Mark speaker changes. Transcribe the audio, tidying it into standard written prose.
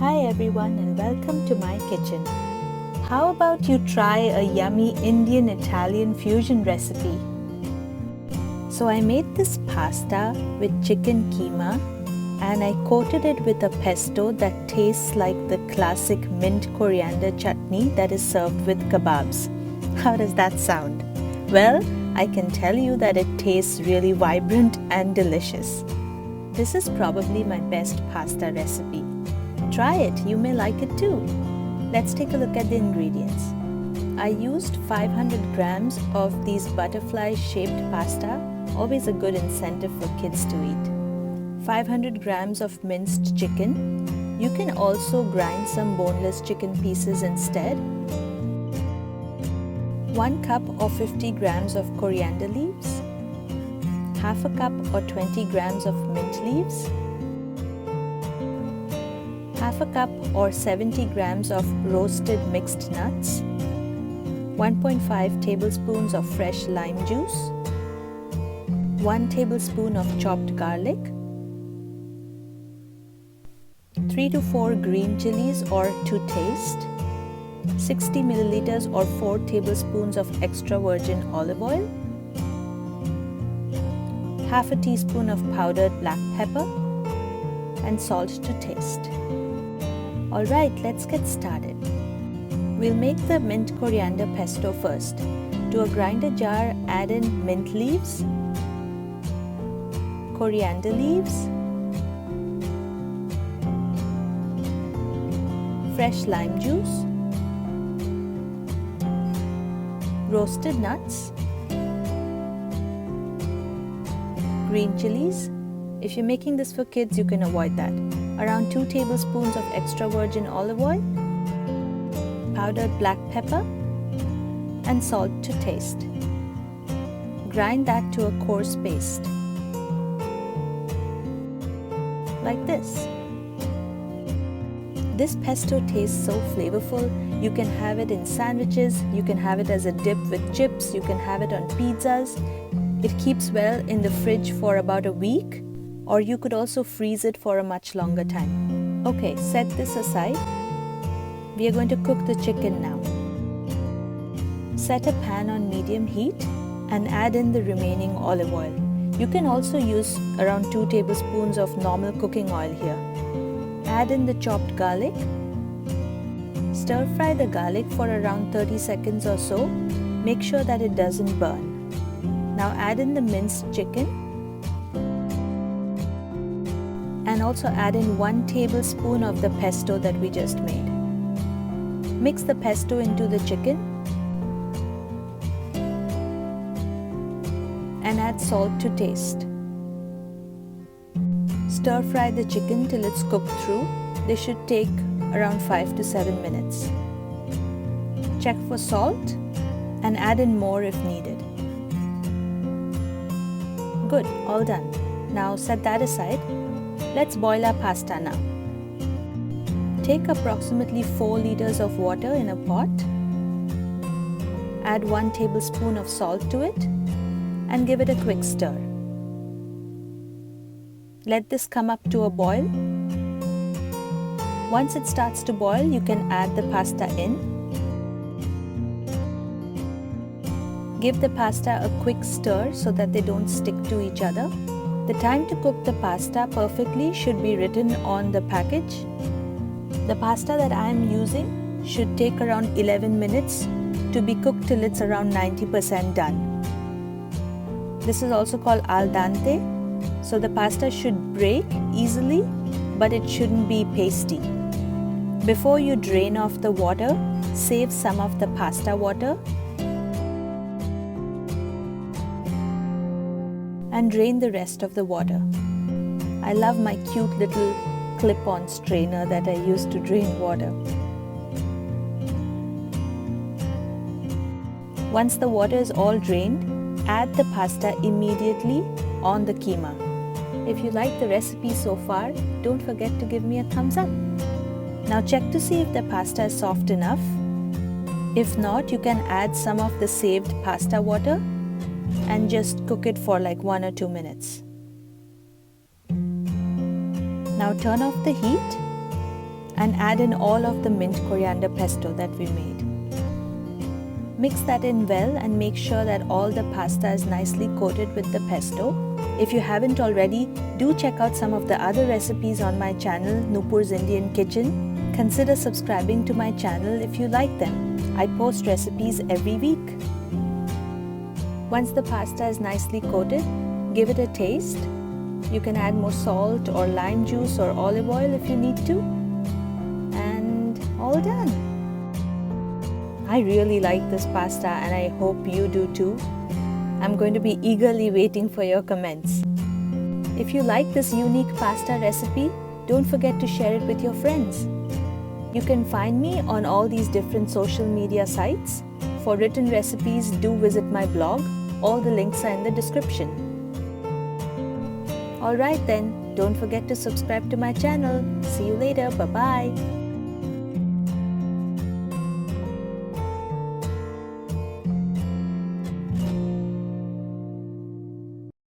Speaker 1: Hi everyone and welcome to my kitchen. How about you try a yummy Indian-Italian fusion recipe? So I made this pasta with chicken keema and I coated it with a pesto that tastes like the classic mint coriander chutney that is served with kebabs. How does that sound? Well, I can tell you that it tastes really vibrant and delicious. This is probably my best pasta recipe. Try it, you may like it too. Let's take a look at the ingredients. I used 500 grams of these butterfly-shaped pasta, always a good incentive for kids to eat. 500 grams of minced chicken. You can also grind some boneless chicken pieces instead. 1 cup or 50 grams of coriander leaves. Half a cup or 20 grams of mint leaves. Half a cup or 70 grams of roasted mixed nuts. 1.5 tablespoons of fresh lime juice. 1 tablespoon of chopped garlic. 3 to 4 green chilies or to taste. 60 milliliters or 4 tablespoons of extra virgin olive oil. Half a teaspoon of powdered black pepper and salt to taste. Alright, let's get started. We'll make the mint coriander pesto first. To a grinder jar, add in mint leaves, coriander leaves, fresh lime juice, roasted nuts, green chilies. If you're making this for kids, you can avoid that. Around 2 tablespoons of extra virgin olive oil, powdered black pepper, and salt to taste. Grind that to a coarse paste. Like this. This pesto tastes so flavorful. You can have it in sandwiches, you can have it as a dip with chips, you can have it on pizzas. It keeps well in the fridge for about a week, or you could also freeze it for a much longer time. Okay, set this aside. We are going to cook the chicken now. Set a pan on medium heat and add in the remaining olive oil. You can also use around 2 tablespoons of normal cooking oil here. Add in the chopped garlic. Stir fry the garlic for around 30 seconds or so. Make sure that it doesn't burn. Now add in the minced chicken and also add in 1 tablespoon of the pesto that we just made. Mix the pesto into the chicken and add salt to taste. Stir fry the chicken till it's cooked through. This should take around 5 to 7 minutes. Check for salt and add in more if needed. Good, all done. Now set that aside. Let's boil our pasta now. Take approximately 4 liters of water in a pot. Add 1 tablespoon of salt to it and give it a quick stir. Let this come up to a boil. Once it starts to boil, you can add the pasta in. Give the pasta a quick stir so that they don't stick to each other. The time to cook the pasta perfectly should be written on the package. The pasta that I am using should take around 11 minutes to be cooked till it's around 90% done. This is also called al dente, so the pasta should break easily, but it shouldn't be pasty. Before you drain off the water, save some of the pasta water and drain the rest of the water. I love my cute little clip-on strainer that I use to drain water. Once the water is all drained, add the pasta immediately on the keema. If you like the recipe so far, don't forget to give me a thumbs up. Now check to see if the pasta is soft enough. If not, you can add some of the saved pasta water and just cook it for like 1 or 2 minutes. Now turn off the heat and add in all of the mint coriander pesto that we made. Mix that in well and make sure that all the pasta is nicely coated with the pesto. If you haven't already, do check out some of the other recipes on my channel, Nupur's Indian Kitchen. Consider subscribing to my channel if you like them. I post recipes every week. Once the pasta is nicely coated, give it a taste. You can add more salt or lime juice or olive oil if you need to. And all done. I really like this pasta and I hope you do too. I'm going to be eagerly waiting for your comments. If you like this unique pasta recipe, don't forget to share it with your friends. You can find me on all these different social media sites. For written recipes, do visit my blog. All the links are in the description. Alright then, don't forget to subscribe to my channel. See you later. Bye-bye.